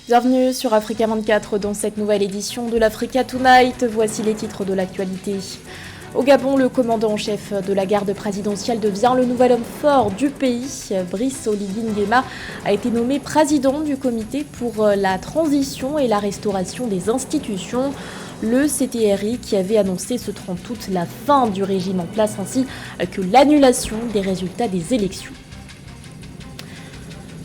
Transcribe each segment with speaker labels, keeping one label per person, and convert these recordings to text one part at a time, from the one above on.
Speaker 1: Bienvenue sur Africa 24 dans cette nouvelle édition de l'Africa Tonight. Voici les titres de l'actualité. Au Gabon, le commandant en chef de la garde présidentielle devient le nouvel homme fort du pays. Brice Oligui Nguema a été nommé président du comité pour la transition et la restauration des institutions. Le CTRI qui avait annoncé ce 30 août la fin du régime en place ainsi que l'annulation des résultats des élections.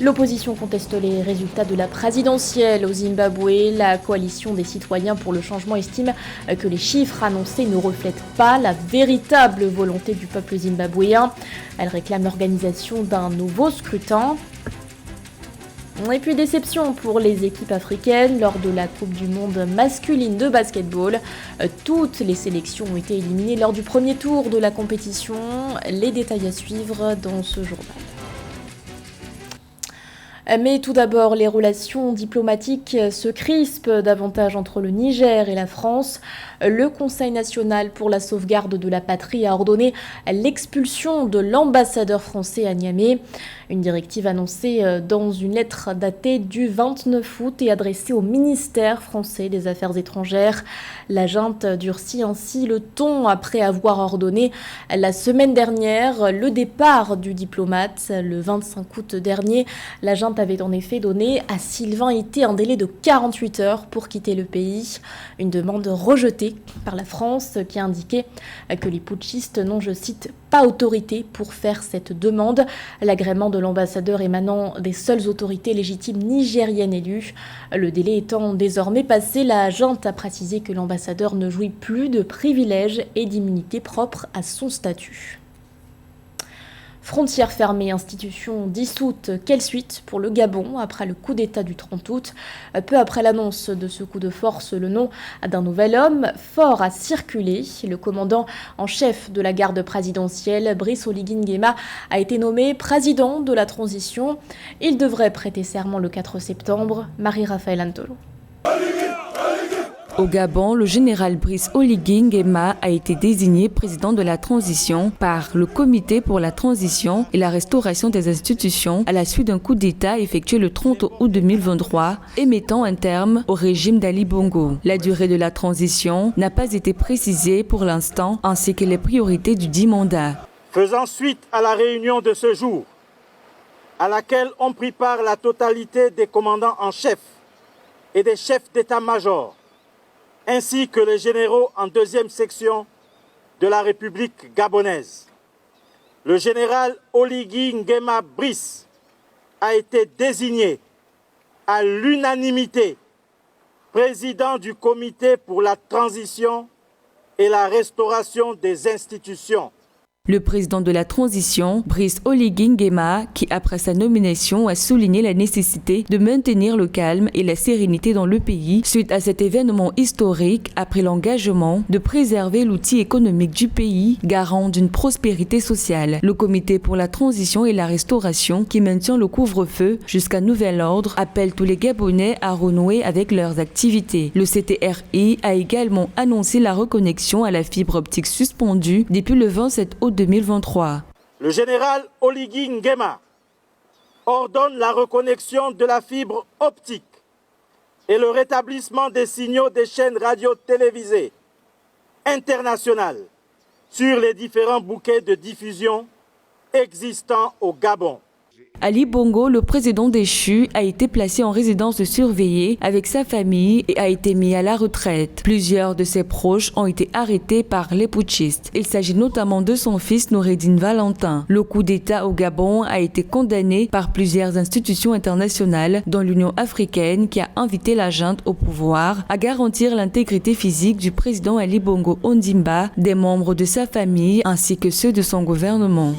Speaker 1: L'opposition conteste les résultats de la présidentielle au Zimbabwe. La coalition des citoyens pour le changement estime que les chiffres annoncés ne reflètent pas la véritable volonté du peuple zimbabwéen. Elle réclame l'organisation d'un nouveau scrutin. Et puis déception pour les équipes africaines lors de la Coupe du monde masculine de basketball. Toutes les sélections ont été éliminées lors du premier tour de la compétition. Les détails à suivre dans ce journal. Mais tout d'abord, les relations diplomatiques se crispent davantage entre le Niger et la France. Le Conseil national pour la sauvegarde de la patrie a ordonné l'expulsion de l'ambassadeur français à Niamey. Une directive annoncée dans une lettre datée du 29 août et adressée au ministère français des Affaires étrangères. La junte durcit ainsi le ton après avoir ordonné la semaine dernière le départ du diplomate. Le 25 août dernier, la junte avait en effet donné à Sylvain Ité un délai de 48 heures pour quitter le pays. Une demande rejetée par la France qui a indiqué que les putschistes n'ont, je cite, pas autorité pour faire cette demande. L'agrément de l'ambassadeur émanant des seules autorités légitimes nigériennes élues. Le délai étant désormais passé, la junte a précisé que l'ambassadeur ne jouit plus de privilèges et d'immunité propres à son statut. Frontières fermées, institutions dissoutes, quelle suite pour le Gabon après le coup d'État du 30 août? Peu après l'annonce de ce coup de force, le nom d'un nouvel homme fort a circulé. Le commandant en chef de la garde présidentielle, Brice Oligui Nguema, a été nommé président de la transition. Il devrait prêter serment le 4 septembre. Marie-Raphaël Antolo.
Speaker 2: Au Gabon, le général Brice Oligui Nguema a été désigné président de la transition par le Comité pour la transition et la restauration des institutions à la suite d'un coup d'État effectué le 30 août 2023 et mettant un terme au régime d'Ali Bongo. La durée de la transition n'a pas été précisée pour l'instant ainsi que les priorités du dit mandat.
Speaker 3: Faisant suite à la réunion de ce jour, à laquelle ont pris part la totalité des commandants en chef et des chefs d'état-major, ainsi que les généraux en deuxième section de la République gabonaise. Le général Oligui Nguema Brice a été désigné à l'unanimité président du comité pour la transition et la restauration des institutions.
Speaker 2: Le président de la transition, Brice Oligui Nguema, qui après sa nomination a souligné la nécessité de maintenir le calme et la sérénité dans le pays suite à cet événement historique après l'engagement de préserver l'outil économique du pays, garant d'une prospérité sociale. Le comité pour la transition et la restauration, qui maintient le couvre-feu jusqu'à nouvel ordre, appelle tous les Gabonais à renouer avec leurs activités. Le CTRI a également annoncé la reconnexion à la fibre optique suspendue depuis le 27 août 2023.
Speaker 3: Le général Oligui Nguema ordonne la reconnexion de la fibre optique et le rétablissement des signaux des chaînes radio-télévisées internationales sur les différents bouquets de diffusion existants au Gabon.
Speaker 2: Ali Bongo, le président déchu, a été placé en résidence surveillée avec sa famille et a été mis à la retraite. Plusieurs de ses proches ont été arrêtés par les putschistes. Il s'agit notamment de son fils Noureddine Valentin. Le coup d'État au Gabon a été condamné par plusieurs institutions internationales, dont l'Union africaine qui a invité la junte au pouvoir à garantir l'intégrité physique du président Ali Bongo Ondimba, des membres de sa famille ainsi que ceux de son gouvernement.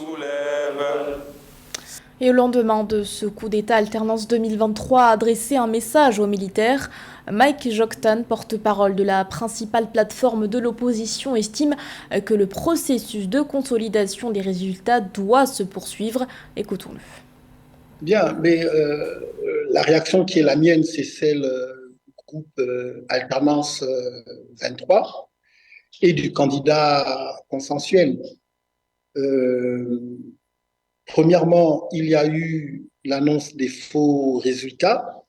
Speaker 1: Et au lendemain de ce coup d'État, Alternance 2023 a adressé un message aux militaires. Mike Joktan, porte-parole de la principale plateforme de l'opposition, estime que le processus de consolidation des résultats doit se poursuivre. Écoutons-le.
Speaker 4: Bien, mais la réaction qui est la mienne, c'est celle du groupe Alternance 23 et du candidat consensuel. Premièrement, il y a eu l'annonce des faux résultats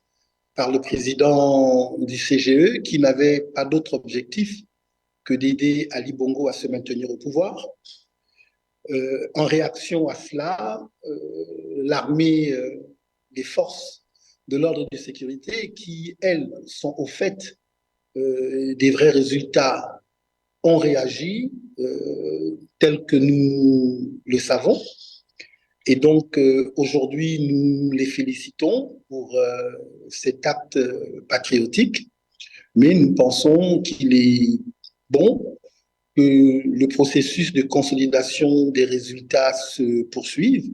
Speaker 4: par le président du CGE qui n'avait pas d'autre objectif que d'aider Ali Bongo à se maintenir au pouvoir. En réaction à cela, l'armée, les forces de l'ordre de sécurité qui, elles, sont au fait des vrais résultats, ont réagi tel que nous le savons. Et donc, aujourd'hui, nous les félicitons pour cet acte patriotique, mais nous pensons qu'il est bon que le processus de consolidation des résultats se poursuive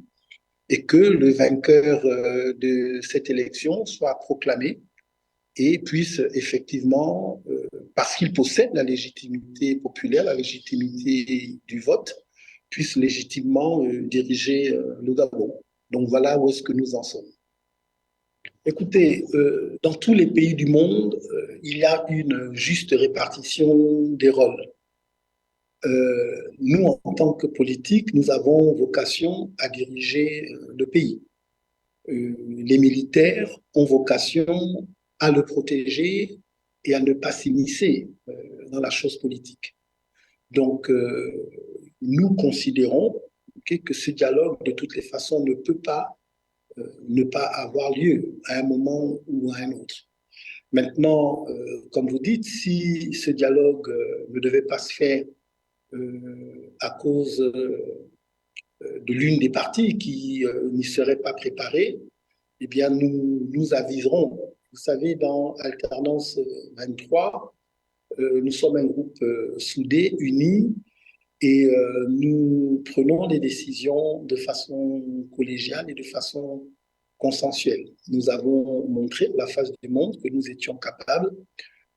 Speaker 4: et que le vainqueur de cette élection soit proclamé et puisse effectivement, parce qu'il possède la légitimité populaire, la légitimité du vote, puisse légitimement diriger le Gabon. Donc voilà où est-ce que nous en sommes. Écoutez, dans tous les pays du monde, il y a une juste répartition des rôles. Nous, en tant que politiques, nous avons vocation à diriger le pays. Les militaires ont vocation à le protéger et à ne pas s'immiscer dans la chose politique. Donc, nous considérons que ce dialogue, de toutes les façons, ne peut pas ne pas avoir lieu à un moment ou à un autre. Maintenant, comme vous dites, si ce dialogue ne devait pas se faire à cause de l'une des parties qui n'y serait pas préparée, eh bien, nous aviserons. Vous savez, dans Alternance 23, nous sommes un groupe soudé, uni, et nous prenons des décisions de façon collégiale et de façon consensuelle. Nous avons montré à la face du monde que nous étions capables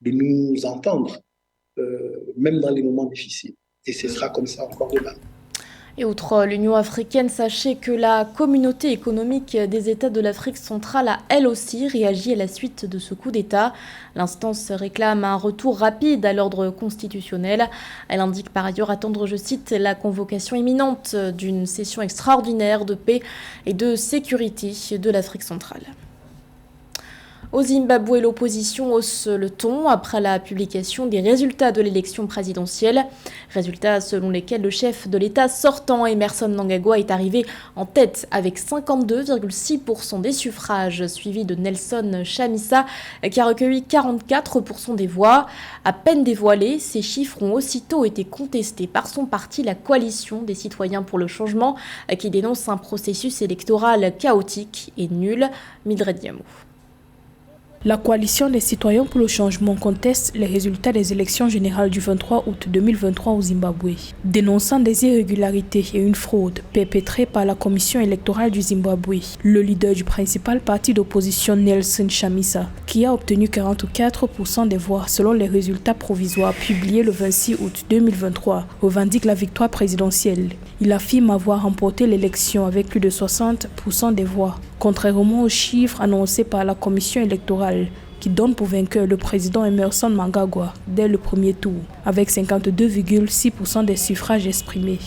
Speaker 4: de nous entendre, même dans les moments difficiles. Et ce sera comme ça encore demain.
Speaker 1: Et outre l'Union africaine, sachez que la communauté économique des États de l'Afrique centrale a elle aussi réagi à la suite de ce coup d'État. L'instance réclame un retour rapide à l'ordre constitutionnel. Elle indique par ailleurs attendre, je cite, la convocation imminente d'une session extraordinaire de paix et de sécurité de l'Afrique centrale. Au Zimbabwe, l'opposition hausse le ton après la publication des résultats de l'élection présidentielle. Résultats selon lesquels le chef de l'État sortant, Emmerson Mnangagwa, est arrivé en tête avec 52,6% des suffrages, suivi de Nelson Chamisa qui a recueilli 44% des voix. À peine dévoilés, ces chiffres ont aussitôt été contestés par son parti, la Coalition des citoyens pour le changement, qui dénonce un processus électoral chaotique et nul. Mildred Diamou.
Speaker 5: La coalition des citoyens pour le changement conteste les résultats des élections générales du 23 août 2023 au Zimbabwe, dénonçant des irrégularités et une fraude perpétrée par la commission électorale du Zimbabwe. Le leader du principal parti d'opposition, Nelson Chamisa, qui a obtenu 44% des voix selon les résultats provisoires publiés le 26 août 2023, revendique la victoire présidentielle. Il affirme avoir remporté l'élection avec plus de 60% des voix, contrairement aux chiffres annoncés par la commission électorale qui donne pour vainqueur le président Emmerson Mnangagwa dès le premier tour, avec 52,6% des suffrages exprimés.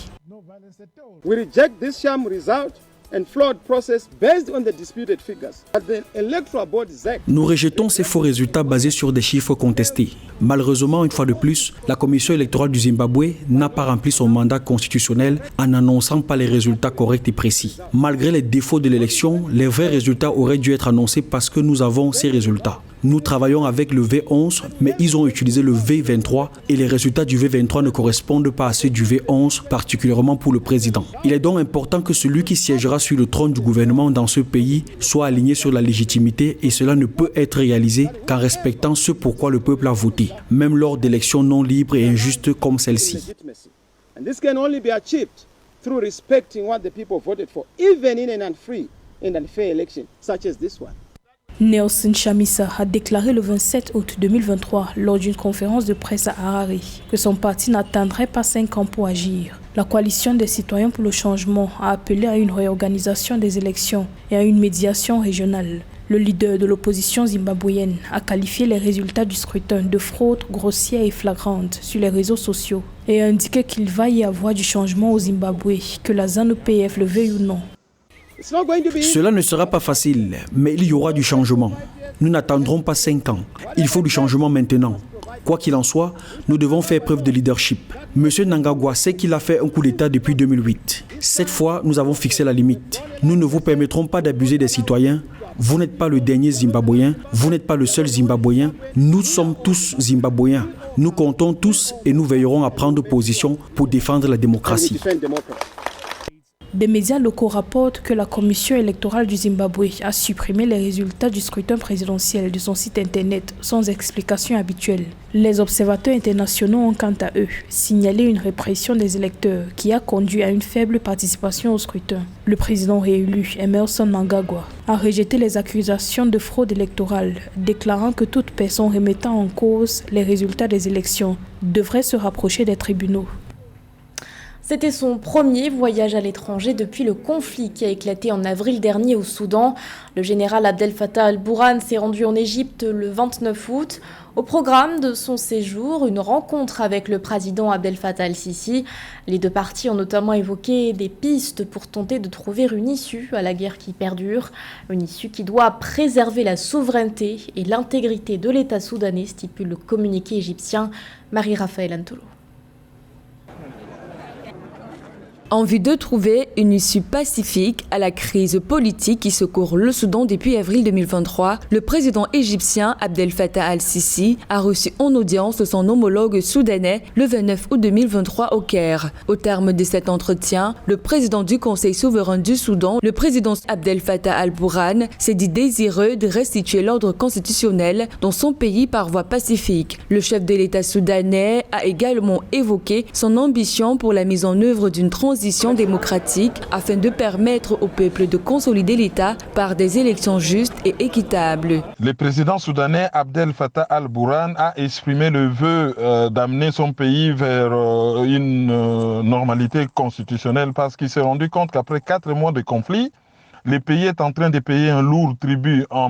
Speaker 6: We reject this sham result and flawed process based on the disputed figures. The Electoral Board ZEC.
Speaker 7: Nous rejetons ces faux résultats basés sur des chiffres contestés. Malheureusement, une fois de plus, la commission électorale du Zimbabwe n'a pas rempli son mandat constitutionnel en n'annonçant pas les résultats corrects et précis. Malgré les défauts de l'élection, les vrais résultats auraient dû être annoncés parce que nous avons ces résultats. Nous travaillons avec le V11, mais ils ont utilisé le V23 et les résultats du V23 ne correspondent pas à ceux du V11, particulièrement pour le président. Il est donc important que celui qui siégera sur le trône du gouvernement dans ce pays soit aligné sur la légitimité et cela ne peut être réalisé qu'en respectant ce pourquoi le peuple a voté, même lors d'élections non libres et injustes comme celle-ci.
Speaker 6: And this can only be achieved through respecting what the people voted for, even in an unfree and unfair election such as this one.
Speaker 5: Nelson Chamisa a déclaré le 27 août 2023 lors d'une conférence de presse à Harare que son parti n'attendrait pas 5 ans pour agir. La coalition des citoyens pour le changement a appelé à une réorganisation des élections et à une médiation régionale. Le leader de l'opposition zimbabwéenne a qualifié les résultats du scrutin de fraude grossière et flagrante sur les réseaux sociaux et a indiqué qu'il va y avoir du changement au Zimbabwe, que la ZANU-PF le veuille ou non.
Speaker 7: Cela ne sera pas facile, mais il y aura du changement. Nous n'attendrons pas 5 ans. Il faut du changement maintenant. Quoi qu'il en soit, nous devons faire preuve de leadership. Monsieur Mnangagwa sait qu'il a fait un coup d'État depuis 2008. Cette fois, nous avons fixé la limite. Nous ne vous permettrons pas d'abuser des citoyens. Vous n'êtes pas le dernier Zimbabwéen, vous n'êtes pas le seul Zimbabwéen. Nous sommes tous Zimbabwéens. Nous comptons tous et nous veillerons à prendre position pour défendre la démocratie.
Speaker 5: Des médias locaux rapportent que la commission électorale du Zimbabwe a supprimé les résultats du scrutin présidentiel de son site internet sans explication habituelle. Les observateurs internationaux ont quant à eux signalé une répression des électeurs qui a conduit à une faible participation au scrutin. Le président réélu, Emmerson Mnangagwa, a rejeté les accusations de fraude électorale, déclarant que toute personne remettant en cause les résultats des élections devrait se rapprocher des tribunaux.
Speaker 1: C'était son premier voyage à l'étranger depuis le conflit qui a éclaté en avril dernier au Soudan. Le général Abdel Fattah al-Burhan s'est rendu en Égypte le 29 août. Au programme de son séjour, une rencontre avec le président Abdel Fattah al-Sisi. Les deux parties ont notamment évoqué des pistes pour tenter de trouver une issue à la guerre qui perdure. Une issue qui doit préserver la souveraineté et l'intégrité de l'État soudanais, stipule le communiqué égyptien. Marie-Raphaël Antolo.
Speaker 2: En vue de trouver une issue pacifique à la crise politique qui secourt le Soudan depuis avril 2023, le président égyptien Abdel Fattah al-Sisi a reçu en audience son homologue soudanais le 29 août 2023 au Caire. Au terme de cet entretien, le président du Conseil souverain du Soudan, le président Abdel Fattah al-Burhan, s'est dit désireux de restituer l'ordre constitutionnel dans son pays par voie pacifique. Le chef de l'État soudanais a également évoqué son ambition pour la mise en œuvre d'une transition démocratique afin de permettre au peuple de consolider l'État par des élections justes et équitables.
Speaker 8: Le président soudanais Abdel Fattah al-Burhan a exprimé le vœu d'amener son pays vers une normalité constitutionnelle parce qu'il s'est rendu compte qu'après 4 mois de conflit, le pays est en train de payer un lourd tribut en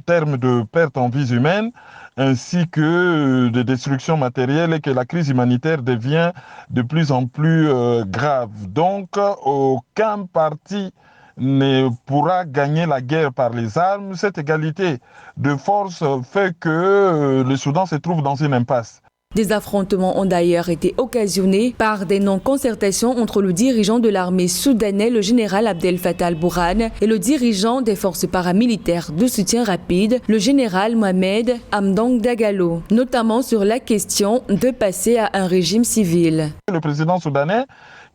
Speaker 8: termes de pertes en vies humaines, ainsi que de destruction matérielle et que la crise humanitaire devient de plus en plus grave. Donc, aucun parti ne pourra gagner la guerre par les armes. Cette égalité de force fait que le Soudan se trouve dans une impasse.
Speaker 2: Des affrontements ont d'ailleurs été occasionnés par des non-concertations entre le dirigeant de l'armée soudanais, le général Abdel Fattah al-Burhan, et le dirigeant des forces paramilitaires de soutien rapide, le général Mohamed Hamdan Dagalo, notamment sur la question de passer à un régime civil. Le président soudanais,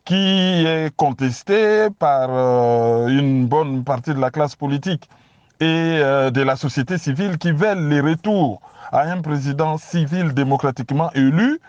Speaker 2: qui est contesté par une bonne partie de la classe politique et de la société civile qui veulent les retours à un président civil démocratiquement élu,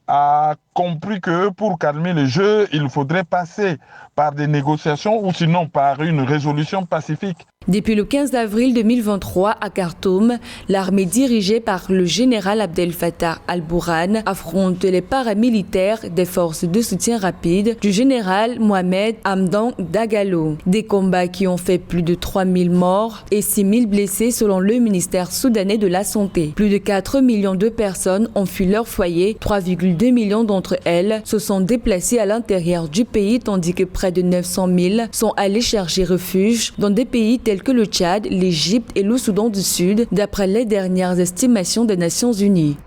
Speaker 2: a compris que pour calmer le jeu, il faudrait passer par des négociations ou sinon par une résolution pacifique. Depuis le 15 avril 2023 à Khartoum, l'armée dirigée par le général Abdel Fattah al-Burhan affronte les paramilitaires des forces de soutien rapide du général Mohamed Hamdan Dagalo. Des combats qui ont fait plus de 3000 morts et 6000 blessés selon le ministère soudanais de la Santé. Plus de 4 millions de personnes ont fui leur foyer, 3,2 millions d'entre elles se sont déplacées à l'intérieur du pays tandis que près de 900 000 sont allés chercher refuge dans des pays tels que le Tchad, l'Égypte et le Soudan du Sud, d'après les dernières estimations des Nations Unies.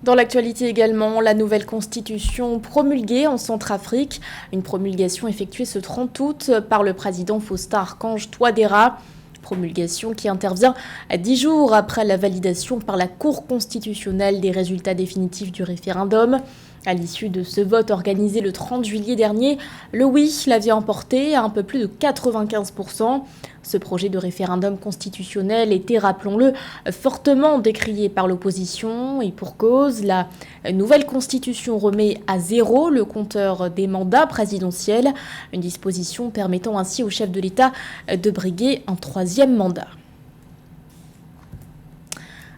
Speaker 1: Dans l'actualité également, la nouvelle constitution promulguée en Centrafrique, une promulgation effectuée ce 30 août par le président Faustin Archange Touadéra. Promulgation qui intervient 10 jours après la validation par la Cour constitutionnelle des résultats définitifs du référendum. À l'issue de ce vote organisé le 30 juillet dernier, le oui l'avait emporté à un peu plus de 95%. Ce projet de référendum constitutionnel était, rappelons-le, fortement décrié par l'opposition et pour cause, la nouvelle constitution remet à zéro le compteur des mandats présidentiels, une disposition permettant ainsi au chef de l'État de briguer un 3e mandat.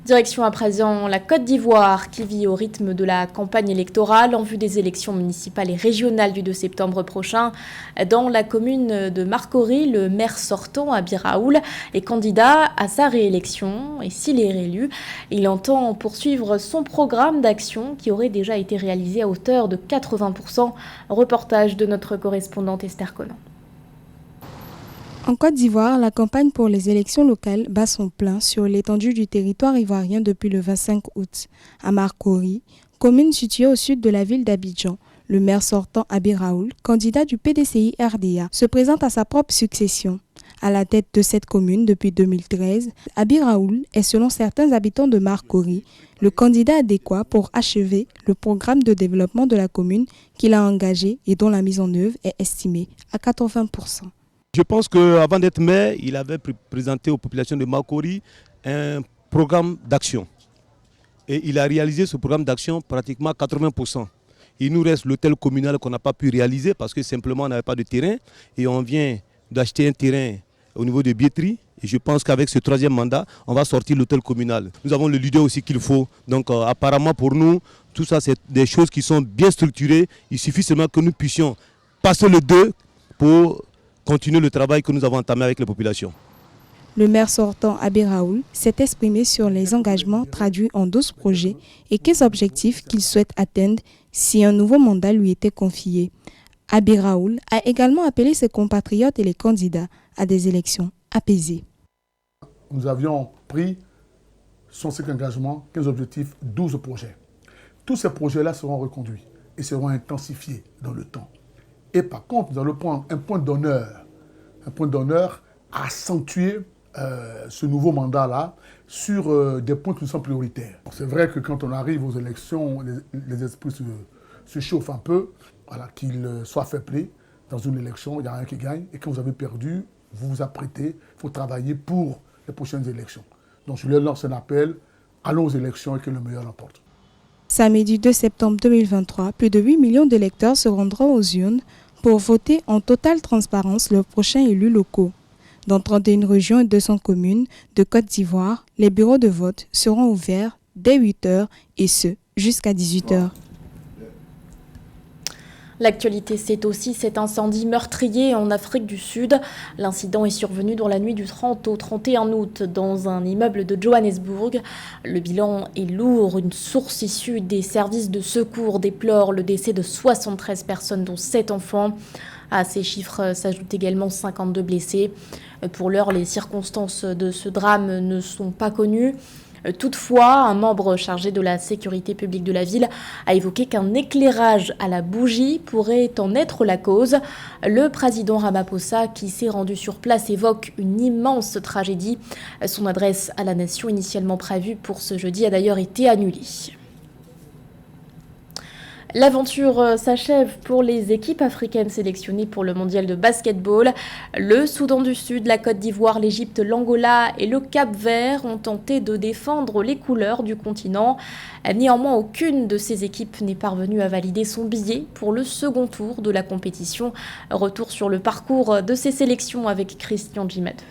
Speaker 1: Direction à présent la Côte d'Ivoire qui vit au rythme de la campagne électorale en vue des élections municipales et régionales du 2 septembre prochain. Dans la commune de Marcory, le maire sortant, Abi Raoul, est candidat à sa réélection et s'il est réélu, il entend poursuivre son programme d'action qui aurait déjà été réalisé à hauteur de 80%. Reportage de notre correspondante Esther Conan.
Speaker 9: En Côte d'Ivoire, la campagne pour les élections locales bat son plein sur l'étendue du territoire ivoirien depuis le 25 août. À Marcory, commune située au sud de la ville d'Abidjan, le maire sortant Abi Raoul, candidat du PDCI RDA, se présente à sa propre succession. À la tête de cette commune depuis 2013, Abi Raoul est, selon certains habitants de Marcory, le candidat adéquat pour achever le programme de développement de la commune qu'il a engagé et dont la mise en œuvre est estimée à 80%.
Speaker 10: Je pense qu'avant d'être maire, il avait présenté aux populations de Marcory un programme d'action. Et il a réalisé ce programme d'action pratiquement à 80%. Il nous reste l'hôtel communal qu'on n'a pas pu réaliser parce que simplement on n'avait pas de terrain. Et on vient d'acheter un terrain au niveau de Biétry. Et je pense qu'avec ce troisième mandat, on va sortir l'hôtel communal. Nous avons le leader aussi qu'il faut. Donc apparemment pour nous, tout ça c'est des choses qui sont bien structurées. Il suffit seulement que nous puissions passer le 2 pour continuer le travail que nous avons entamé avec les populations.
Speaker 9: Le maire sortant, Abi Raoul, s'est exprimé sur les engagements traduits en 12 projets et quels objectifs qu'il souhaite atteindre si un nouveau mandat lui était confié. Abi Raoul a également appelé ses compatriotes et les candidats à des élections apaisées.
Speaker 11: Nous avions pris 105 engagements, 15 objectifs, 12 projets. Tous ces projets-là seront reconduits et seront intensifiés dans le temps. Et par contre, nous allons prendre un point d'honneur à accentuer ce nouveau mandat-là sur des points qui nous sont prioritaires. C'est vrai que quand on arrive aux élections, les esprits se chauffent un peu, voilà, qu'il soit fair play. Dans une élection, il n'y a rien qui gagne. Et quand vous avez perdu, vous vous apprêtez, il faut travailler pour les prochaines élections. Donc je leur lance un appel, allons aux élections et que le meilleur l'emporte.
Speaker 9: Samedi 2 septembre 2023, plus de 8 millions d'électeurs se rendront aux urnes pour voter en totale transparence leurs prochains élus locaux. Dans 31 régions et 200 communes de Côte d'Ivoire, les bureaux de vote seront ouverts dès 8h et ce, jusqu'à 18h.
Speaker 1: L'actualité, c'est aussi cet incendie meurtrier en Afrique du Sud. L'incident est survenu dans la nuit du 30 au 31 août dans un immeuble de Johannesburg. Le bilan est lourd. Une source issue des services de secours déplore le décès de 73 personnes, dont 7 enfants. À ces chiffres s'ajoutent également 52 blessés. Pour l'heure, les circonstances de ce drame ne sont pas connues. Toutefois, un membre chargé de la sécurité publique de la ville a évoqué qu'un éclairage à la bougie pourrait en être la cause. Le président Ramaphosa, qui s'est rendu sur place, évoque une immense tragédie. Son adresse à la nation initialement prévue pour ce jeudi a d'ailleurs été annulée. L'aventure s'achève pour les équipes africaines sélectionnées pour le mondial de basketball. Le Soudan du Sud, la Côte d'Ivoire, l'Égypte, l'Angola et le Cap-Vert ont tenté de défendre les couleurs du continent. Néanmoins, aucune de ces équipes n'est parvenue à valider son billet pour le second tour de la compétition. Retour sur le parcours de ces sélections avec Christian Djimadou.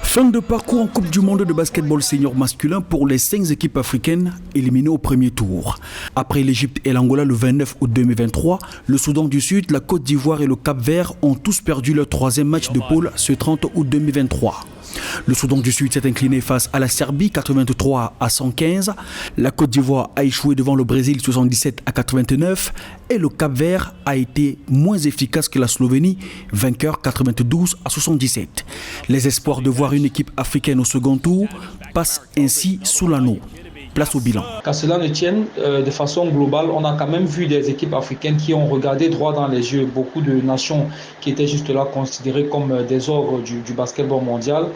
Speaker 7: Fin de parcours en Coupe du Monde de basketball senior masculin pour les 5 équipes africaines éliminées au premier tour. Après l'Égypte et l'Angola le 29 août 2023, le Soudan du Sud, la Côte d'Ivoire et le Cap-Vert ont tous perdu leur 3e match de poule ce 30 août 2023. Le Soudan du Sud s'est incliné face à la Serbie 83 à 115. La Côte d'Ivoire a échoué devant le Brésil 77 à 89. Et le Cap-Vert a été moins efficace que la Slovénie, vainqueur 92 à 77. Les espoirs de voir une équipe africaine au second tour passent ainsi sous l'anneau. Place au bilan.
Speaker 12: Qu'à cela ne tienne, de façon globale, on a quand même vu des équipes africaines qui ont regardé droit dans les yeux beaucoup de nations qui étaient juste là considérées comme des ogres du basketball mondial.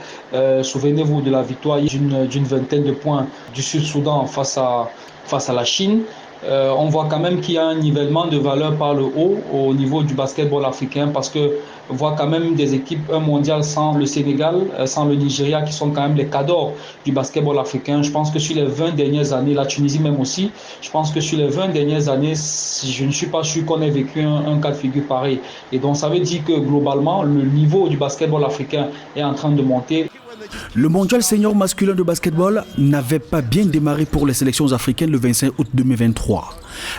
Speaker 12: Souvenez-vous de la victoire d'une vingtaine de points du Sud-Soudan face à la Chine. On voit quand même qu'il y a un nivellement de valeur par le haut au niveau du basketball africain parce que on voit quand même des équipes mondiales sans le Sénégal, sans le Nigeria qui sont quand même les cadors du basketball africain. Je pense que sur les 20 dernières années, la Tunisie même aussi, je pense que sur les 20 dernières années, je ne suis pas sûr qu'on ait vécu un cas de figure pareil. Et donc ça veut dire que globalement, le niveau du basketball africain est en train de monter.
Speaker 7: Le mondial senior masculin de basketball n'avait pas bien démarré pour les sélections africaines le 25 août 2023.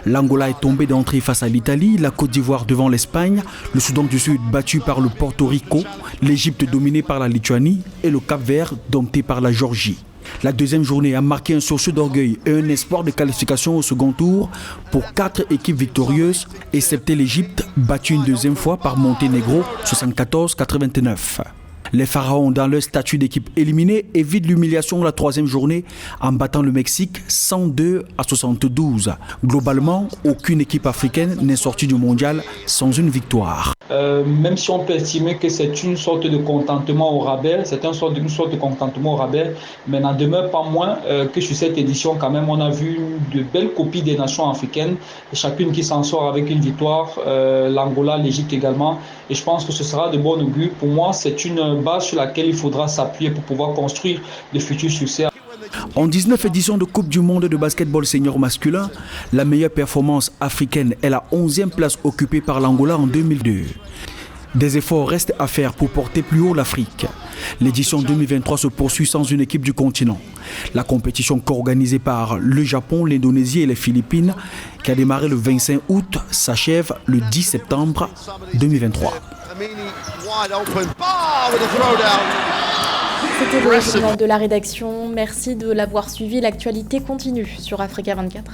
Speaker 7: L'Angola est tombé d'entrée face à l'Italie, la Côte d'Ivoire devant l'Espagne, le Soudan du Sud battu par le Porto Rico, l'Égypte dominée par la Lituanie et le Cap-Vert dompté par la Géorgie. La deuxième journée a marqué un sursaut d'orgueil et un espoir de qualification au second tour pour 4 équipes victorieuses, excepté l'Égypte, battue une deuxième fois par Monténégro 74-89. Les Pharaons, dans leur statut d'équipe éliminée, évitent l'humiliation de la troisième journée en battant le Mexique 102-72. Globalement, aucune équipe africaine n'est sortie du mondial sans une victoire.
Speaker 12: Même si on peut estimer que c'est une sorte de contentement au rabais, une sorte de contentement au rabais, mais n'en demeure pas moins que sur cette édition, quand même, on a vu de belles copies des nations africaines, chacune qui s'en sort avec une victoire, l'Angola, l'Égypte également, et je pense que ce sera de bon augure. Pour moi, c'est une base sur laquelle il faudra s'appuyer pour pouvoir construire de futurs succès.
Speaker 7: En 19 éditions de Coupe du monde de basketball senior masculin, la meilleure performance africaine est la 11e place occupée par l'Angola en 2002. Des efforts restent à faire pour porter plus haut l'Afrique. L'édition 2023 se poursuit sans une équipe du continent. La compétition co-organisée par le Japon, l'Indonésie et les Philippines, qui a démarré le 25 août, s'achève le 10 septembre 2023.
Speaker 1: C'était le journal de la rédaction. Merci de l'avoir suivi. L'actualité continue sur Africa 24.